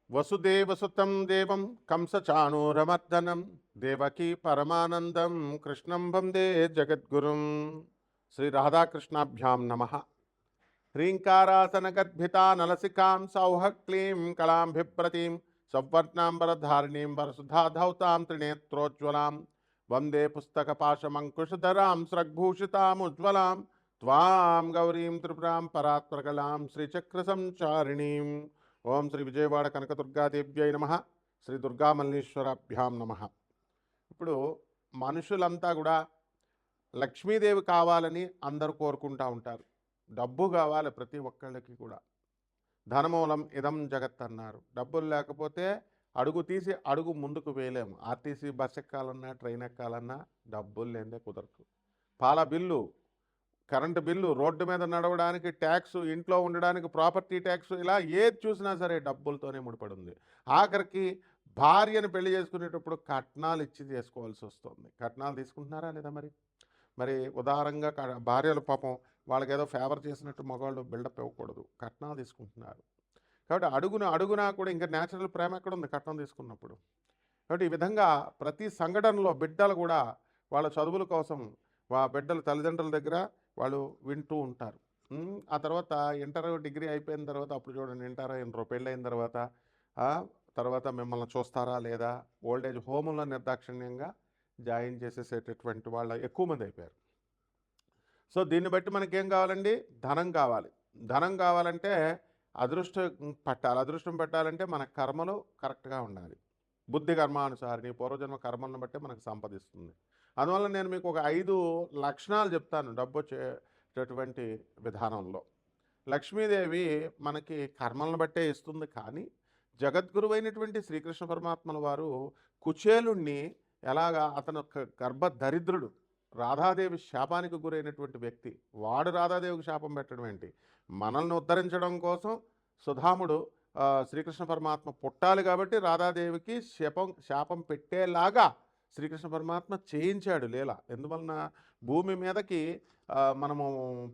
వసుదేవసుతం దేవం కంసచాణూరమర్దనం దేవకీ పరమానందం కృష్ణం వందే జగద్గురుం. శ్రీ రాధాకృష్ణాభ్యాం నమః. హ్రీంకారాసనగద్భితా నలసికాం సౌహక్లీం కళాం బిభ్రతీం సౌవర్ణాంబరధారిణీం వరసుధాధౌతాం త్రినేత్రోజ్వలాం వందే పుస్తకపాశమంకుశధరాం స్రగ్భూషితాముజ్వలాం త్వాం గౌరీం త్రిపురాం పరాత్పరకలాం శ్రీచక్రసంచారిణీం. ఓం శ్రీ విజయవాడ కనకదుర్గాదేవ్యై నమః. శ్రీ దుర్గామల్లేశ్వరాభ్యాం నమః. ఇప్పుడు మనుషులంతా కూడా లక్ష్మీదేవి కావాలని అందరూ కోరుకుంటూ ఉంటారు. డబ్బు కావాలి ప్రతి ఒక్కళ్ళకి కూడా. ధనమూలం ఇదం జగత్ అన్నారు. డబ్బులు లేకపోతే అడుగు తీసి అడుగు ముందుకు వేయలేము. ఆర్టీసీ బస్ ఎక్కాలన్నా ట్రైన్ ఎక్కాలన్నా డబ్బులు లేదే కుదరదు. పాల బిల్లు, కరెంటు బిల్లు, రోడ్డు మీద నడవడానికి ట్యాక్స్, ఇంట్లో ఉండడానికి ప్రాపర్టీ ట్యాక్స్, ఇలా ఏది చూసినా సరే డబ్బులతోనే ముడిపడి ఉంది. ఆఖరికి భార్యను పెళ్లి చేసుకునేటప్పుడు కట్నాలు ఇచ్చి చేసుకోవాల్సి వస్తుంది. కట్నాలు తీసుకుంటున్నారా లేదా? మరి ఉదారంగా భార్యలు పాపం వాళ్ళకి ఏదో ఫేవర్ చేసినట్టు మగవాళ్ళు బిల్డప్ ఇవ్వకూడదు. కట్నాలు తీసుకుంటున్నారు. కాబట్టి అడుగునా కూడా ఇంకా న్యాచురల్ ప్రేమ ఎక్కడ ఉంది కట్నం తీసుకున్నప్పుడు? కాబట్టి ఈ విధంగా ప్రతి సంఘటనలో బిడ్డలు కూడా వాళ్ళ చదువుల కోసం బిడ్డల తల్లిదండ్రుల దగ్గర వాళ్ళు వింటూ ఉంటారు. ఆ తర్వాత ఇంటర్ డిగ్రీ అయిపోయిన తర్వాత అప్పుడు చూడండి, ఇంటర్ పెళ్ళైన తర్వాత మిమ్మల్ని చూస్తారా లేదా, ఓల్డ్ ఏజ్ హోముల్లో నిర్దాక్షిణ్యంగా జాయిన్ చేసేసేటటువంటి వాళ్ళు ఎక్కువ మంది అయిపోయారు. సో దీన్ని బట్టి మనకేం కావాలండి? ధనం కావాలి. ధనం కావాలంటే అదృష్టం పెట్టాలంటే మన కర్మలు కరెక్ట్గా ఉండాలి. బుద్ధి కర్మానుసారిని పూర్వజన్మ కర్మలను బట్టి మనకు సంపదిస్తుంది. అందువల్ల నేను మీకు ఒక 5 లక్షణాలు చెప్తాను డబ్బు వచ్చేటటువంటి విధానంలో. లక్ష్మీదేవి మనకి కర్మలను బట్టే ఇస్తుంది. కానీ జగద్గురువైనటువంటి శ్రీకృష్ణ పరమాత్మల వారు కుచేలుణ్ణి ఎలాగా, అతను గర్భ దరిద్రుడు, రాధాదేవి శాపానికి గురైనటువంటి వ్యక్తి, వాడు రాధాదేవికి శాపం పెట్టడం ఏంటి? మనల్ని ఉద్ధరించడం కోసం సుధాముడు శ్రీకృష్ణ పరమాత్మ పుట్టాలి కాబట్టి రాధాదేవికి శాపం పెట్టేలాగా శ్రీకృష్ణ పరమాత్మ చేయించాడు లీల. ఎందువలన భూమి మీదకి మనము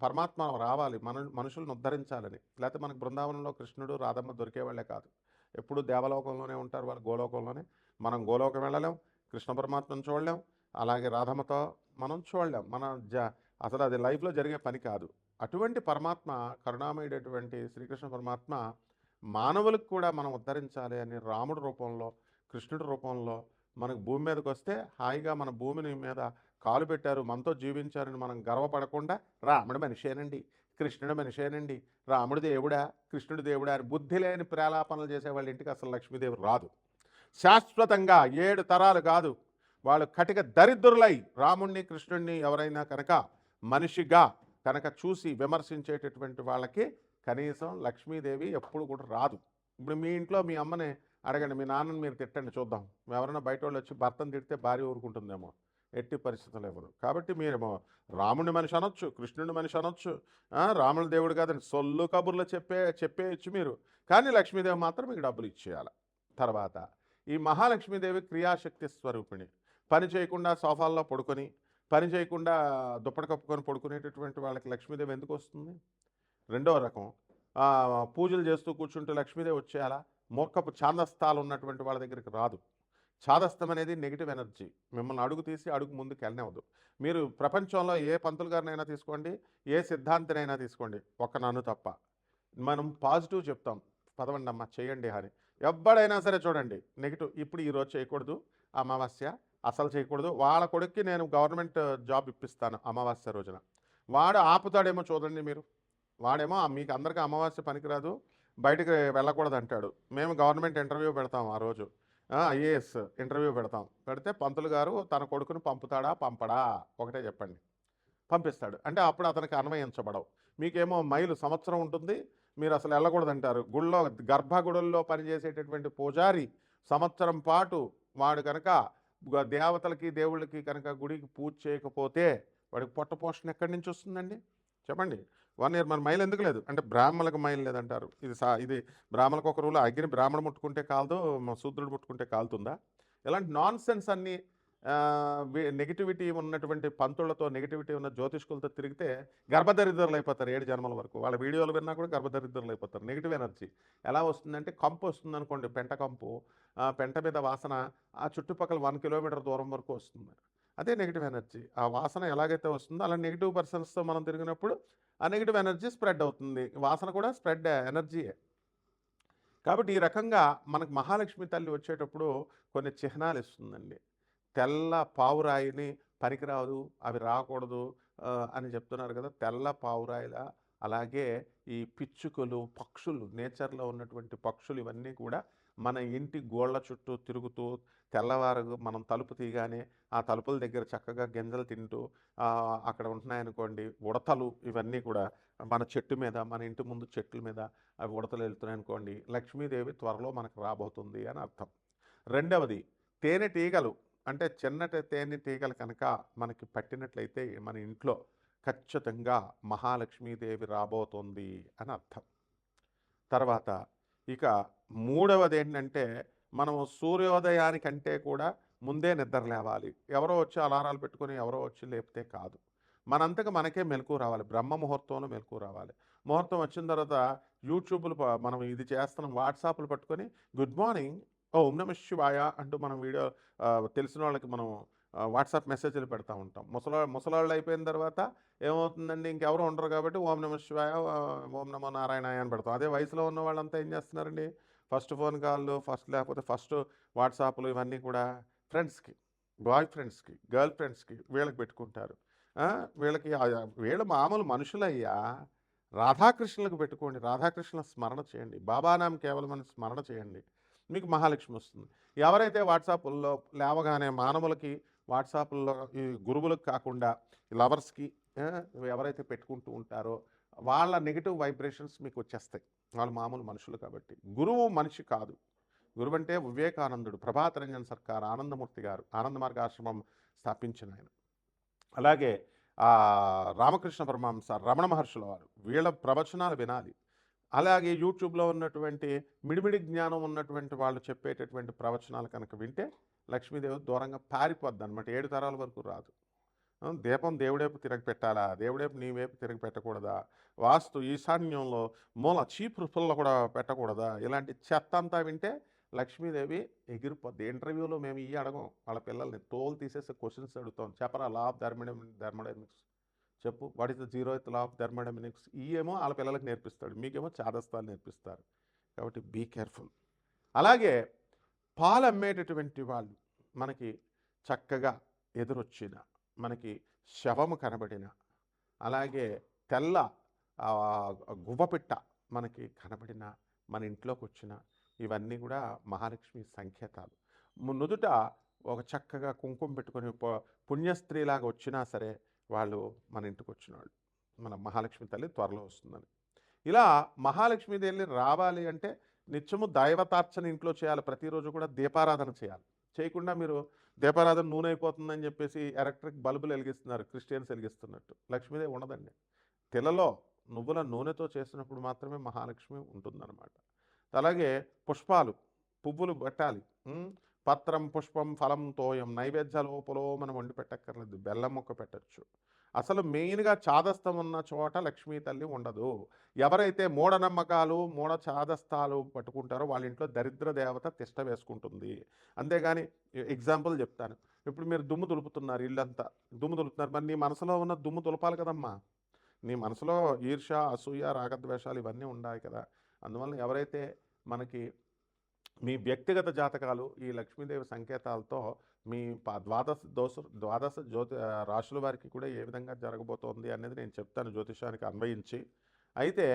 పరమాత్మ రావాలి, మనుషులను ఉద్ధరించాలని. లేకపోతే మనకు బృందావనంలో కృష్ణుడు రాధమ్మ దొరికేవాళ్లే కాదు. ఎప్పుడు దేవలోకంలోనే ఉంటారు వాళ్ళు, గోలోకంలోనే. మనం గోలోకం వెళ్ళలేం, కృష్ణ పరమాత్మను చూడలేం, అలాగే రాధమ్మతో మనం చూడలేం. అసలు అది లైఫ్లో జరిగే పని కాదు. అటువంటి పరమాత్మ, కరుణామయుడైనటువంటి శ్రీకృష్ణ పరమాత్మ మానవులకు కూడా మనం ఉద్ధరించాలి అని రాముడి రూపంలో, కృష్ణుడి రూపంలో మనకు భూమి మీదకి వస్తే హాయిగా మన భూమిని మీద కాలు పెట్టారు, మనతో జీవించారని మనం గర్వపడకుండా రాముడు మనిషేనండి, కృష్ణుడు మనిషేనండి, రాముడు దేవుడా, కృష్ణుడు దేవుడా అని బుద్ధి లేని ప్రేలాపనలు చేసే వాళ్ళ ఇంటికి అసలు లక్ష్మీదేవి రాదు. శాశ్వతంగా 7 తరాలు కాదు, వాళ్ళు కటిక దరిద్రులై రాముణ్ణి కృష్ణుడిని ఎవరైనా కనుక మనిషిగా కనుక చూసి విమర్శించేటటువంటి వాళ్ళకి కనీసం లక్ష్మీదేవి ఎప్పుడు కూడా రాదు. ఇప్పుడు మీ ఇంట్లో మీ అమ్మని అడగండి, మీ నాన్నని మీరు తిట్టండి చూద్దాం. ఎవరైనా బయట వాళ్ళు వచ్చి భర్తను తిడితే భార్య ఊరుకుంటుందేమో? ఎట్టి పరిస్థితులు ఇవ్వదు. కాబట్టి మీరేమో రాముడిని మనిషి అనొచ్చు, కృష్ణుడిని మనిషి అనొచ్చు, రాముల దేవుడు కాదని సొల్లు కబుర్లు చెప్పేయచ్చు మీరు. కానీ లక్ష్మీదేవి మాత్రం మీకు డబ్బులు ఇచ్చేయాలి. తర్వాత ఈ మహాలక్ష్మీదేవి క్రియాశక్తి స్వరూపిణి. పని చేయకుండా సోఫాల్లో పడుకొని, పని చేయకుండా దుప్పటి కప్పుకొని పడుకునేటటువంటి వాళ్ళకి లక్ష్మీదేవి ఎందుకు వస్తుంది? రెండవ రకం, పూజలు చేస్తూ కూర్చుంటూ లక్ష్మీదేవి వచ్చేయాలా? మూర్ఖపు ఛాందస్థాలు ఉన్నటువంటి వాళ్ళ దగ్గరికి రాదు. ఛాదస్థం అనేది నెగిటివ్ ఎనర్జీ. మిమ్మల్ని అడుగు తీసి అడుగు ముందుకు వెళ్ళనివ్వదు. మీరు ప్రపంచంలో ఏ పంతులు గారినైనా తీసుకోండి, ఏ సిద్ధాంతినైనా తీసుకోండి, ఒక్క నన్ను తప్ప. మనం పాజిటివ్ చెప్తాం, పదవండి అమ్మ చేయండి అని. ఎవ్వడైనా సరే చూడండి నెగిటివ్. ఇప్పుడు ఈరోజు చేయకూడదు, అమావాస్య అసలు చేయకూడదు. వాళ్ళ కొడుక్కి నేను గవర్నమెంట్ జాబ్ ఇప్పిస్తాను అమావాస్య రోజున, వాడు ఆపుతాడేమో చూడండి మీరు. వాడేమో మీకు అందరికీ అమావాస్య పనికిరాదు, బయటకు వెళ్ళకూడదు అంటాడు. మేము గవర్నమెంట్ ఇంటర్వ్యూ పెడతాం ఆ రోజు, ఐఏఎస్ ఇంటర్వ్యూ పెడితే పంతులు గారు తన కొడుకుని పంపడా? ఒకటే చెప్పండి. పంపిస్తాడు. అంటే అప్పుడు అతనికి అన్వయించబడవు. మీకేమో మైలు సంవత్సరం ఉంటుంది, మీరు అసలు వెళ్ళకూడదంటారు. గర్భగుడుల్లో పనిచేసేటటువంటి పూజారి సంవత్సరం పాటు వాడు కనుక దేవతలకి దేవుళ్ళకి కనుక గుడికి పూజ చేయకపోతే వాడికి పొట్ట పోషణ ఎక్కడి నుంచి వస్తుందండి చెప్పండి? 1 ఇయర్. మన మైలు ఎందుకు లేదు అంటే బ్రాహ్మణులకు మైలు లేదంటారు. ఇది బ్రాహ్మణులకు ఒక రూల్, అగ్ని బ్రాహ్మణుడు ముట్టుకుంటే కాలదు, శూద్రుడు ముట్టుకుంటే కాలుతుందా? ఇలాంటి నాన్ సెన్స్ అన్నీ నెగిటివిటీ ఉన్నటువంటి పంతులతో, నెగిటివిటీ ఉన్న జ్యోతిష్కులతో తిరిగితే గర్భదరిద్రులు అయిపోతారు 7 జన్మల వరకు. వాళ్ళ వీడియోలు విన్నా కూడా గర్భదరిద్రులు అయిపోతారు. నెగిటివ్ ఎనర్జీ ఎలా వస్తుందంటే, కంపు వస్తుందనుకోండి, పెంట కంపు. పెంట మీద వాసన ఆ చుట్టుపక్కల 1 కిలోమీటర్ దూరం వరకు వస్తుంది. అదే నెగిటివ్ ఎనర్జీ. ఆ వాసన ఎలాగైతే వస్తుందో అలా నెగిటివ్ పర్సన్స్తో మనం తిరిగినప్పుడు ఆ నెగిటివ్ ఎనర్జీ స్ప్రెడ్ అవుతుంది. వాసన కూడా స్ప్రెడ్ ఎనర్జీయే. కాబట్టి ఈ రకంగా మనకు మహాలక్ష్మి తల్లి వచ్చేటప్పుడు కొన్ని చిహ్నాలు ఇస్తుందండి. తెల్ల పావురాయిని పనికిరాదు, అవి రాకూడదు అని చెప్తున్నారు కదా. తెల్ల పావురాయిల, అలాగే ఈ పిచ్చుకలు, పక్షులు, నేచర్లో ఉన్నటువంటి పక్షులు ఇవన్నీ కూడా మన ఇంటి గోళ్ళ చుట్టూ తిరుగుతూ తెల్లవారు మనం తలుపు తీయగానే ఆ తలుపుల దగ్గర చక్కగా గింజలు తింటూ అక్కడ ఉంటున్నాయనుకోండి ఉడతలు. ఇవన్నీ కూడా మన చెట్టు మీద, మన ఇంటి ముందు చెట్ల మీద అవి ఉడతలు వెళ్తున్నాయనుకోండి, లక్ష్మీదేవి త్వరలో మనకు రాబోతుంది అని అర్థం. రెండవది, తేనెటీగలు. అంటే చిన్నటి తేనెటీగలు కనుక మనకి పట్టినట్లయితే మన ఇంట్లో ఖచ్చితంగా మహాలక్ష్మీదేవి రాబోతుంది అని అర్థం. తర్వాత ఇక మూడవది ఏంటంటే, మనం సూర్యోదయానికంటే కూడా ముందే నిద్ర లేవాలి. ఎవరో వచ్చి అలారాలు పెట్టుకొని ఎవరో వచ్చి లేపితే కాదు. మనంతకు మనకే మెలకువ రావాలి. బ్రహ్మ ముహూర్తంలో మెలకువ రావాలి. ముహూర్తం వచ్చిన తర్వాత యూట్యూబ్లు మనం ఇది చేస్తున్నాం, వాట్సాప్లు పట్టుకొని గుడ్ మార్నింగ్, ఓం నమ శివాయ అంటూ మనం వీడియో తెలిసిన వాళ్ళకి మనం వాట్సాప్ మెసేజ్లు పెడతా ఉంటాం. ముసలాళ్ళు అయిపోయిన తర్వాత ఏమవుతుందండి, ఇంకెవరు ఉండరు కాబట్టి ఓం నమ శివాయ, ఓం నమో నారాయణాయ అని పెడతాం. అదే వయసులో ఉన్న వాళ్ళంతా ఏం చేస్తున్నారండి, ఫస్ట్ ఫోన్ కాళ్ళు, లేకపోతే ఫస్ట్ వాట్సాప్లు ఇవన్నీ కూడా ఫ్రెండ్స్కి, బాయ్ ఫ్రెండ్స్కి, గర్ల్ ఫ్రెండ్స్కి, వీళ్ళకి పెట్టుకుంటారు. వీళ్ళకి వీళ్ళు మామూలు మనుషులయ్యా. రాధాకృష్ణులకు పెట్టుకోండి, రాధాకృష్ణుల స్మరణ చేయండి, బాబానాం కేవలం అని స్మరణ చేయండి, మీకు మహాలక్ష్మి వస్తుంది. ఎవరైతే వాట్సాప్ల్లో లేవగానే మానవులకి వాట్సాప్ల్లో ఈ గురువులకు కాకుండా లవర్స్కి ఎవరైతే పెట్టుకుంటూ ఉంటారో వాళ్ళ నెగిటివ్ వైబ్రేషన్స్ మీకు వచ్చేస్తాయి. వాళ్ళు మామూలు మనుషులు కాబట్టి. గురువు మనిషి కాదు. గురువు అంటే వివేకానందుడు, ప్రభాత్ రంజన్ సర్కార్, ఆనందమూర్తి గారు, ఆనంద మార్గాశ్రమం స్థాపించిన ఆయన. అలాగే రామకృష్ణ పరమహంస, రమణ మహర్షుల వారు, వీళ్ళ ప్రవచనాలు వినాలి. అలాగే యూట్యూబ్లో ఉన్నటువంటి మిడిమిడి జ్ఞానం ఉన్నటువంటి వాళ్ళు చెప్పేటటువంటి ప్రవచనాలు కనుక వింటే లక్ష్మీదేవి దూరంగా పారిపోద్ది అనమాట. 7 తరాల వరకు రాదు. దీపం దేవుడేపు తిరగ పెట్టాలా, దేవుడేపు నీ వైపు తిరగ పెట్టకూడదా, వాస్తు ఈశాన్యంలో మూల చీపు పుల్ల కూడా పెట్టకూడదా, ఇలాంటి చెత్త అంతా వింటే లక్ష్మీదేవి ఎగిరిపోద్ది. ఇంటర్వ్యూలో మేము అడగం వాళ్ళ పిల్లల్ని, తోలు తీసేసి క్వశ్చన్స్ అడుగుతాం. చెప్పరా లా ఆఫ్ థర్మోడైనమిక్స్ చెప్పు, what is the 0th law of thermodynamics. ఏమో వాళ్ళ పిల్లలకు నేర్పిస్తాడు, మీకేమో చాదస్తాలు నేర్పిస్తారు. కాబట్టి బీ కేర్ఫుల్. అలాగే పాలు అమ్మేటటువంటి వాళ్ళు మనకి చక్కగా ఎదురొచ్చిన, మనకి శవము కనబడిన, అలాగే తెల్ల గువ్వపిట్ట మనకి కనబడిన, మన ఇంట్లోకి వచ్చిన, ఇవన్నీ కూడా మహాలక్ష్మి సంకేతాలు. నుదుట ఒక చక్కగా కుంకుమ పెట్టుకొని పుణ్యస్త్రీలాగా వచ్చినా సరే వాళ్ళు మన ఇంటికి వచ్చినాళ్ళు, మన మహాలక్ష్మి తల్లి త్వరలో వస్తుందని. ఇలా మహాలక్ష్మీదేవి రావాలి అంటే నిత్యము దైవతార్చన ఇంట్లో చేయాలి. ప్రతిరోజు కూడా దీపారాధన చేయాలి. చేయకుండా మీరు దీపారాధన నూనె అయిపోతుందని చెప్పేసి ఎలక్ట్రిక్ బల్బులు వెలిగిస్తున్నారు, క్రిస్టియన్స్ వెలిగిస్తున్నట్టు. లక్ష్మీదేవి ఉండదండి. తిలలో నువ్వుల నూనెతో చేసినప్పుడు మాత్రమే మహాలక్ష్మి ఉంటుందన్నమాట. అలాగే పుష్పాలు, పువ్వులు పెట్టాలి. పత్రం, పుష్పం, ఫలం, తోయం, నైవేద్యాలు లోపలో మనం వండి పెట్టక్కర్లేదు, బెల్లం మొక్క పెట్టచ్చు. అసలు మెయిన్గా చాదస్తం ఉన్న చోట లక్ష్మీ తల్లి ఉండదు. ఎవరైతే మూఢనమ్మకాలు, మూఢ చాదస్తాలు పట్టుకుంటారో వాళ్ళ ఇంట్లో దరిద్ర దేవత తిష్ట వేసుకుంటుంది. అంతేగాని ఎగ్జాంపుల్ చెప్తాను. ఇప్పుడు మీరు దుమ్ము దులుపుతున్నారు, ఇల్లంతా దుమ్ము దులుపుతున్నారు, మరి నీ మనసులో ఉన్న దుమ్ము దులపాలి కదమ్మా. నీ మనసులో ఈర్ష్య, అసూయ, రాగద్వేషాలు ఇవన్నీ ఉన్నాయి కదా. అందువల్ల ఎవరైతే మనకి మీ వ్యక్తిగత జాతకాలు ఈ లక్ష్మీదేవి సంకేతాలతో మీ ద్వాదశ రాశుల వారికి కూడా ఏ విధంగా జరగబోతోంది అనేది నేను చెప్తాను జ్యోతిషానికి అన్వయించి. అయితే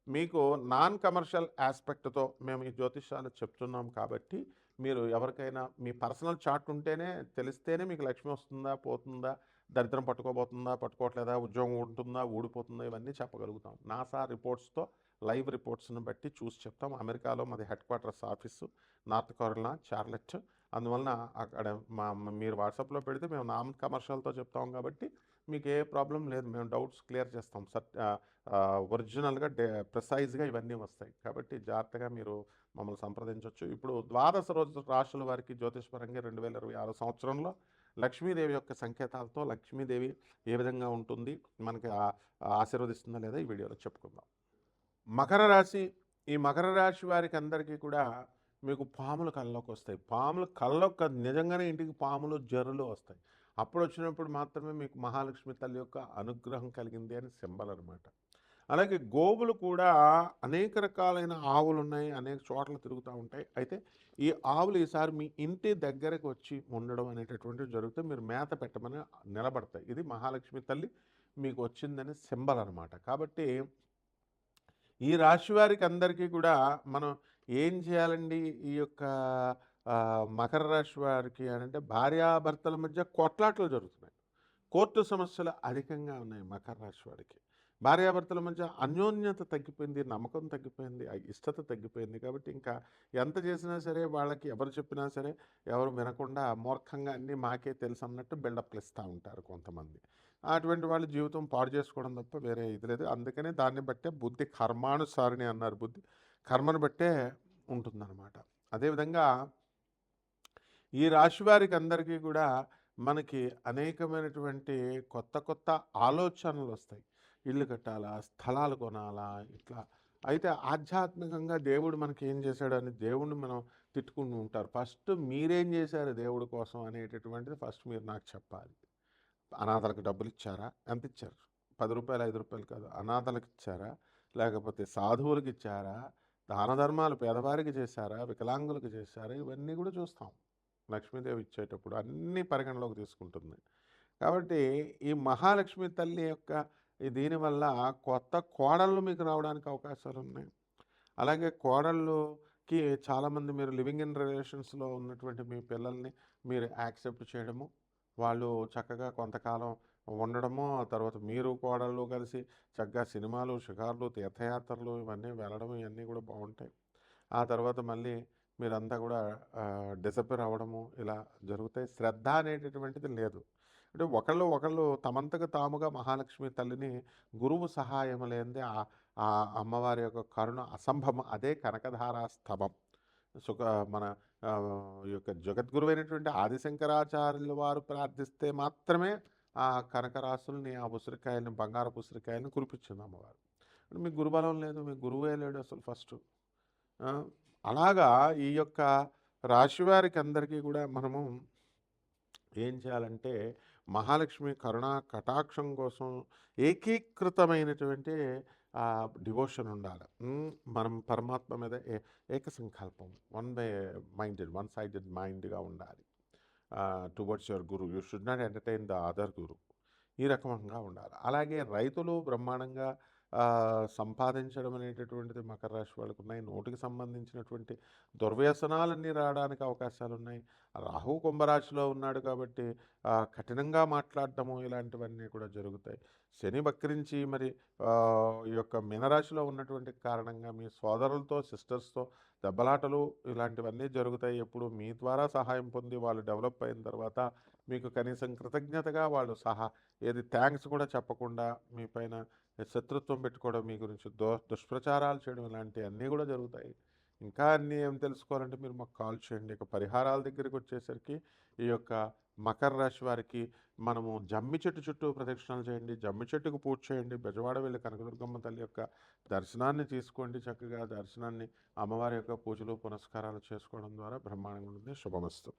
మీకు నాన్ కమర్షియల్ ఆస్పెక్ట్తో మేము ఈ జ్యోతిషాలు చెప్తున్నాం కాబట్టి మీరు ఎవరికైనా మీ పర్సనల్ చార్ట్ ఉంటేనే తెలిస్తేనే మీకు లక్ష్మి వస్తుందా, పోతుందా, దరిద్రం పట్టుకోబోతుందా, పట్టుకోవట్లేదా, ఉద్యోగం ఉంటుందా, ఊడిపోతుందా, ఇవన్నీ చెప్పగలుగుతాం. నాసా రిపోర్ట్స్తో లైవ్ రిపోర్ట్స్ని బట్టి చూసి చెప్తాం. అమెరికాలో మాది headquarters office, North Carolina, Charlotte. అందువలన అక్కడ మీరు వాట్సాప్లో పెడితే మేము నాన్ కమర్షియల్తో చెప్తాం కాబట్టి మీకు ఏ ప్రాబ్లం లేదు. మేము డౌట్స్ క్లియర్ చేస్తాం. ఒరిజినల్గా ప్రిసైజ్గా ఇవన్నీ వస్తాయి. కాబట్టి జాగ్రత్తగా మీరు మమ్మల్ని సంప్రదించవచ్చు. ఇప్పుడు ద్వాదశ రాశుల వారికి జ్యోతిష్పరంగా 2026 సంవత్సరంలో లక్ష్మీదేవి యొక్క సంకేతాలతో లక్ష్మీదేవి ఏ విధంగా ఉంటుంది, మనకి ఆశీర్వదిస్తుందా లేదా ఈ వీడియోలో చెప్పుకుందాం. మకర రాశి. ఈ మకర రాశి వారికి అందరికీ కూడా మీకు పాములు కళ్ళలోకి వస్తాయి. పాములు కళ్ళలోకి కాదు, నిజంగానే ఇంటికి పాములు జర్రులు వస్తాయి. అప్పుడు వచ్చినప్పుడు మాత్రమే మీకు మహాలక్ష్మి తల్లి యొక్క అనుగ్రహం కలిగింది అని సింబల్ అనమాట. అలాగే గోవులు కూడా అనేక రకాలైన ఆవులు ఉన్నాయి, అనేక చోట్ల తిరుగుతూ ఉంటాయి. అయితే ఈ ఆవులు ఈసారి మీ ఇంటి దగ్గరకు వచ్చి ఉండడం అనేటటువంటివి జరిగితే మీరు మేత పెట్టమని నిలబడతాయి. ఇది మహాలక్ష్మి తల్లి మీకు వచ్చిందని సింబల్ అనమాట. కాబట్టి ఈ రాశి వారికి అందరికీ కూడా మనం ఏం చేయాలండి? ఈ యొక్క మకర రాశి వారికి అంటే భార్యాభర్తల మధ్య కొట్లాటలు జరుగుతున్నాయి. కోర్టు సమస్యలు అధికంగా ఉన్నాయి మకర రాశి వారికి. భార్యాభర్తల మధ్య అన్యోన్యత తగ్గిపోయింది, నమ్మకం తగ్గిపోయింది, ఇష్టత తగ్గిపోయింది. కాబట్టి ఇంకా ఎంత చేసినా సరే వాళ్ళకి ఎవరు చెప్పినా సరే ఎవరు వినకుండా మూర్ఖంగా అన్నీ మాకే తెలుసు అన్నట్టు బిల్డప్లు ఇస్తూ ఉంటారు కొంతమంది. అటువంటి వాళ్ళ జీవితం పాడు చేసుకోవడం తప్ప వేరే ఇది లేదు. అందుకనే దాన్ని బట్టే బుద్ధి కర్మానుసారిణి అన్నారు. బుద్ధి కర్మను బట్టే ఉంటుందన్నమాట. అదేవిధంగా ఈ రాశి వారికి అందరికీ కూడా మనకి అనేకమైనటువంటి కొత్త కొత్త ఆలోచనలు వస్తాయి. ఇల్లు కట్టాలా, స్థలాలు కొనాలా, ఇట్లా. అయితే ఆధ్యాత్మికంగా దేవుడు మనకి ఏం చేశాడని దేవుడిని మనం తిట్టుకుంటూ ఉంటారు. ఫస్ట్ మీరేం చేశారు దేవుడి కోసం అనేటటువంటిది ఫస్ట్ మీరు నాకు చెప్పాలి. అనాథలకు డబ్బులు ఇచ్చారా? ఎంత ఇచ్చారు? 10 రూపాయలు 5 రూపాయలు కాదు, అనాథలకు ఇచ్చారా? లేకపోతే సాధువులకు ఇచ్చారా? దాన ధర్మాలు పేదవారికి చేశారా? వికలాంగులకు చేశారా? ఇవన్నీ కూడా చూస్తాం. లక్ష్మీదేవి ఇచ్చేటప్పుడు అన్నీ పరిగణలోకి తీసుకుంటుంది. కాబట్టి ఈ మహాలక్ష్మి తల్లి యొక్క దీనివల్ల కొత్త కోడళ్ళు మీకు రావడానికి అవకాశాలు ఉన్నాయి. అలాగే కోడళ్ళుకి చాలామంది మీరు లివింగ్ ఇన్ రిలేషన్స్లో ఉన్నటువంటి మీ పిల్లల్ని మీరు యాక్సెప్ట్ చేయడము, వాళ్ళు చక్కగా కొంతకాలం ఉండడము, ఆ తర్వాత మీరు కోడళ్ళు కలిసి చక్కగా సినిమాలు, షికార్లు, తీర్థయాత్రలు ఇవన్నీ వెళ్ళడం, ఇవన్నీ కూడా బాగుంటాయి. ఆ తర్వాత మళ్ళీ మీరంతా కూడా డిసప్పేర్ అవ్వడము ఇలా జరుగుతాయి. శ్రద్ధ అనేటటువంటిది లేదు. అంటే ఒకళ్ళు తమంతకు తాముగా మహాలక్ష్మి తల్లిని గురువు సహాయం లేనిదే ఆ అమ్మవారి యొక్క కరుణ అసంభవం. అదే కనకధారా స్తవం. సుఖ మన ఈ యొక్క జగద్గురువైనటువంటి ఆదిశంకరాచార్యుల వారు ప్రార్థిస్తే మాత్రమే ఆ కనకరాశుల్ని, ఆ ఉసిరికాయలని, బంగారపు ఉసిరికాయలని కురిపించింది అమ్మవారు. మీకు గురుబలం లేదు, మీకు గురువే లేడు అసలు ఫస్ట్. అలాగా ఈ యొక్క రాశివారికి అందరికీ కూడా మనము ఏం చేయాలంటే మహాలక్ష్మి కరుణా కటాక్షం కోసం ఏకీకృతమైనటువంటి డివోషన్ ఉండాలి. మనం పరమాత్మ మీద ఏక సంకల్పం, వన్ సైడెడ్ మైండ్గా ఉండాలి. Towards your guru, you should not entertain the other guru. ఈ రకంగా ఉండాలి. అలాగే రైతులు బ్రహ్మాండంగా సంపాదించడం అనేటటువంటిది మకర రాశి వాళ్ళకు ఉన్నాయి. నోటికి సంబంధించినటువంటి దుర్వ్యసనాలన్నీ రావడానికి అవకాశాలు ఉన్నాయి. రాహు కుంభరాశిలో ఉన్నాడు కాబట్టి కఠినంగా మాట్లాడటము ఇలాంటివన్నీ కూడా జరుగుతాయి. శని వక్రించి మరి ఈ యొక్క మీనరాశిలో ఉన్నటువంటి కారణంగా మీ సోదరులతో, సిస్టర్స్తో దెబ్బలాటలు ఇలాంటివన్నీ జరుగుతాయి. ఎప్పుడు మీ ద్వారా సహాయం పొంది వాళ్ళు డెవలప్ అయిన తర్వాత మీకు కనీసం కృతజ్ఞతగా వాళ్ళు ఏది థ్యాంక్స్ కూడా చెప్పకుండా మీ పైన శత్రుత్వం పెట్టుకోవడం, మీ గురించి దుష్ప్రచారాలు చేయడం ఇలాంటివన్నీ కూడా జరుగుతాయి. ఇంకా అన్నీ ఏం తెలుసుకోవాలంటే మీరు మాకు కాల్ చేయండి. ఇక పరిహారాల దగ్గరికి వచ్చేసరికి ఈ యొక్క మకర రాశి వారికి మనము జమ్మి చెట్టు చుట్టూ ప్రదక్షిణాలు చేయండి, జమ్మి చెట్టుకు పూజ చేయండి, బెజవాడ వెళ్ళి కనకదుర్గమ్మ తల్లి యొక్క దర్శనాన్ని తీసుకోండి. చక్కగా దర్శనాన్ని, అమ్మవారి యొక్క పూజలు పునస్కారాలు చేసుకోవడం ద్వారా బ్రహ్మాండంగా ఉంటుంది. శుభమస్తు.